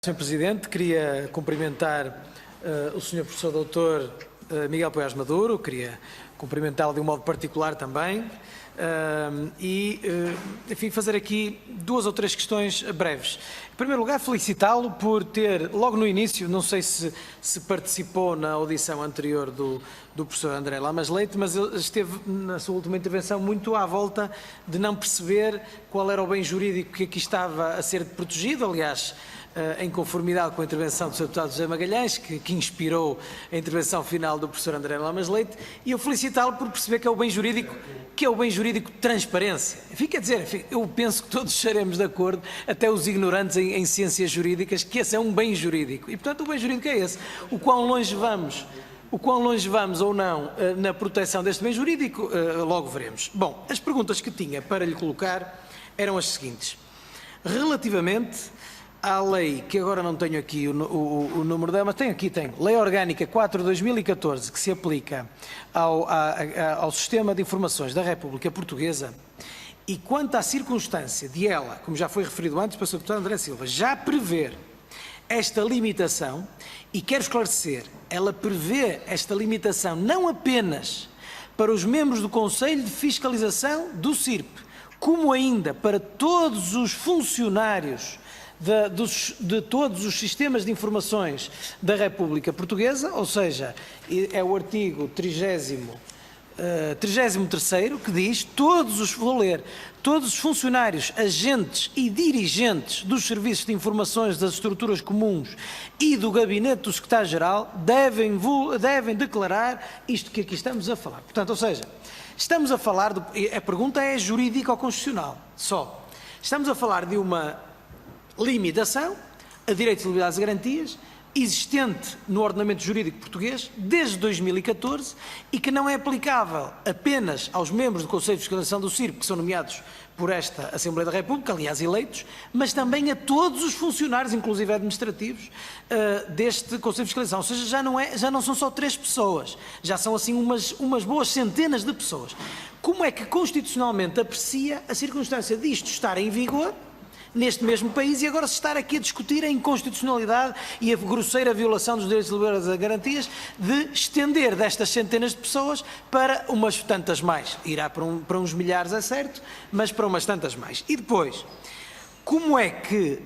Sr. Presidente, queria cumprimentar o Sr. Professor Doutor Miguel Poiares Maduro, queria cumprimentá-lo de um modo particular também enfim, fazer aqui duas ou três questões breves. Em primeiro lugar, felicitá-lo por ter, logo no início, não sei se participou na audição anterior do professor André Lamas Leite, mas ele esteve na sua última intervenção muito à volta de não perceber qual era o bem jurídico que aqui estava a ser protegido, aliás, em conformidade com a intervenção do Sr. Deputado José Magalhães, que inspirou a intervenção final do professor André Lamas Leite, e eu felicitá-lo por perceber que é o bem jurídico, de transparência. Enfim, quer dizer, eu penso que todos estaremos de acordo, até os ignorantes em ciências jurídicas, que esse é um bem jurídico. E, portanto, o bem jurídico é esse. O quão longe vamos ou não na proteção deste bem jurídico, logo veremos. Bom, as perguntas que tinha para lhe colocar eram as seguintes. Relativamente à lei, que agora não tenho aqui o número dela, mas tenho, Lei Orgânica 4/2014, que se aplica ao Sistema de Informações da República Portuguesa, e quanto à circunstância de ela, como já foi referido antes pelo Sr. Deputado André Silva, já prever esta limitação, e quero esclarecer, ela prevê esta limitação não apenas para os membros do Conselho de Fiscalização do CIRP, como ainda para todos os funcionários de todos os sistemas de informações da República Portuguesa, ou seja, é o artigo 33º que diz vou ler, todos os funcionários, agentes e dirigentes dos serviços de informações das estruturas comuns e do gabinete do secretário-geral devem declarar isto que aqui estamos a falar. Portanto, ou seja, estamos a falar, a pergunta é jurídica ou constitucional, só. Estamos a falar de uma limitação a direitos, liberdades e garantias existente no ordenamento jurídico português desde 2014 e que não é aplicável apenas aos membros do Conselho de Fiscalização do CIRP, que são nomeados por esta Assembleia da República, aliás eleitos, mas também a todos os funcionários, inclusive administrativos, deste Conselho de Fiscalização. Ou seja, já não são só 3 pessoas, já são assim umas boas centenas de pessoas. Como é que constitucionalmente aprecia a circunstância disto estar em vigor neste mesmo país e agora se estar aqui a discutir a inconstitucionalidade e a grosseira violação dos direitos, liberdades e garantias de estender destas centenas de pessoas para umas tantas mais? Irá para uns milhares, é certo, mas para umas tantas mais. E depois, como é que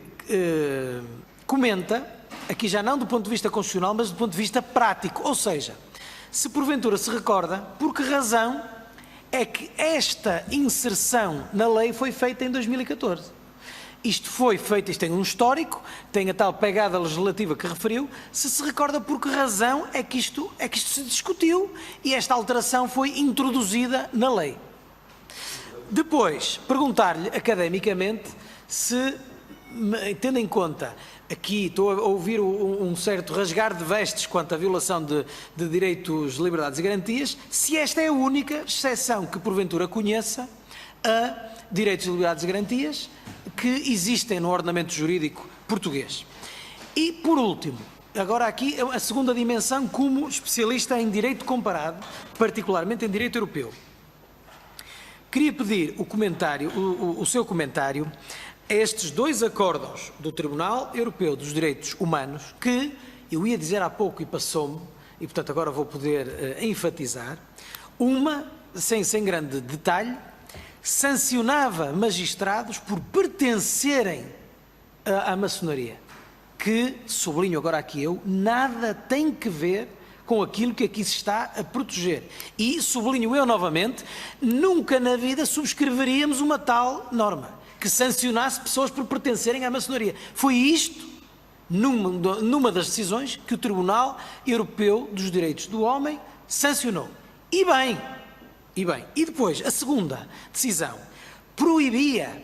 comenta, aqui já não do ponto de vista constitucional, mas do ponto de vista prático, ou seja, se porventura se recorda, por que razão é que esta inserção na lei foi feita em 2014? Isto foi feito, isto tem um histórico, tem a tal pegada legislativa que referiu, se recorda por que razão é que isto se discutiu e esta alteração foi introduzida na lei. Depois, perguntar-lhe academicamente se, tendo em conta, aqui estou a ouvir um certo rasgar de vestes quanto à violação de direitos, liberdades e garantias, se esta é a única exceção que porventura conheça a direitos, liberdades e garantias que existem no ordenamento jurídico português. E, por último, agora aqui a segunda dimensão como especialista em direito comparado, particularmente em direito europeu. Queria pedir o seu comentário a estes 2 acórdãos do Tribunal Europeu dos Direitos Humanos que, eu ia dizer há pouco e passou-me, e portanto agora vou poder enfatizar, uma, sem grande detalhe, sancionava magistrados por pertencerem à maçonaria, que, sublinho agora aqui nada tem que ver com aquilo que aqui se está a proteger. E, sublinho eu novamente, nunca na vida subscreveríamos uma tal norma, que sancionasse pessoas por pertencerem à maçonaria. Foi isto, numa das decisões, que o Tribunal Europeu dos Direitos do Homem sancionou. E bem, e depois, a segunda decisão proibia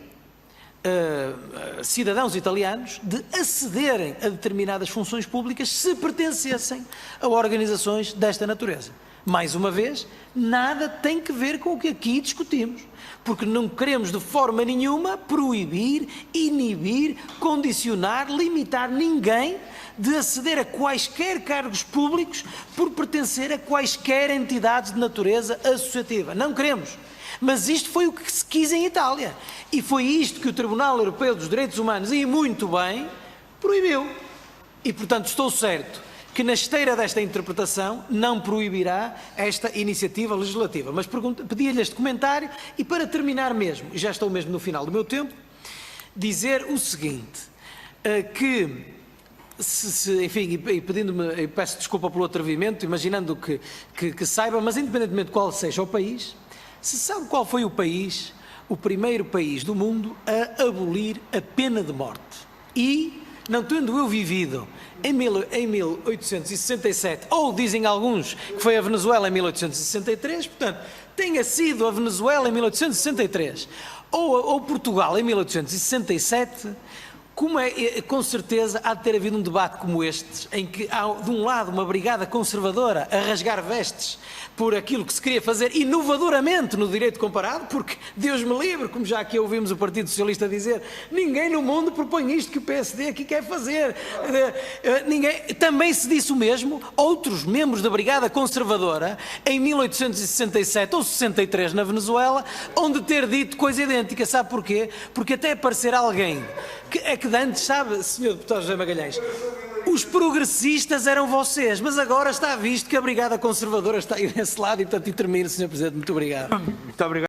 cidadãos italianos de acederem a determinadas funções públicas se pertencessem a organizações desta natureza. Mais uma vez, nada tem que ver com o que aqui discutimos, porque não queremos de forma nenhuma proibir, inibir, condicionar, limitar ninguém de aceder a quaisquer cargos públicos por pertencer a quaisquer entidades de natureza associativa. Não queremos. Mas isto foi o que se quis em Itália. E foi isto que o Tribunal Europeu dos Direitos Humanos, e muito bem, proibiu. E, portanto, estou certo que na esteira desta interpretação não proibirá esta iniciativa legislativa. Mas pedia-lhe este comentário e, para terminar mesmo, e já estou mesmo no final do meu tempo, dizer o seguinte, que, enfim, e pedindo-me, peço desculpa pelo atrevimento, imaginando que saiba, mas independentemente de qual seja o país, se sabe qual foi o primeiro país do mundo a abolir a pena de morte. E, não tendo eu vivido em 1867, ou dizem alguns que foi a Venezuela em 1863, portanto, tenha sido a Venezuela em 1863, ou Portugal em 1867, com certeza há de ter havido um debate como este, em que há de um lado uma brigada conservadora a rasgar vestes por aquilo que se queria fazer inovadoramente no direito comparado, porque Deus me livre, como já aqui ouvimos o Partido Socialista dizer, ninguém no mundo propõe isto que o PSD aqui quer fazer. Também se disse o mesmo, outros membros da brigada conservadora, em 1867 ou 63 na Venezuela, onde ter dito coisa idêntica. Sabe porquê? Porque até aparecer alguém que de antes, sabe, Sr. Deputado José Magalhães, os progressistas eram vocês, mas agora está visto que a brigada conservadora está aí desse lado e, portanto, termino, Sr. Presidente. Muito obrigado. Muito obrigado.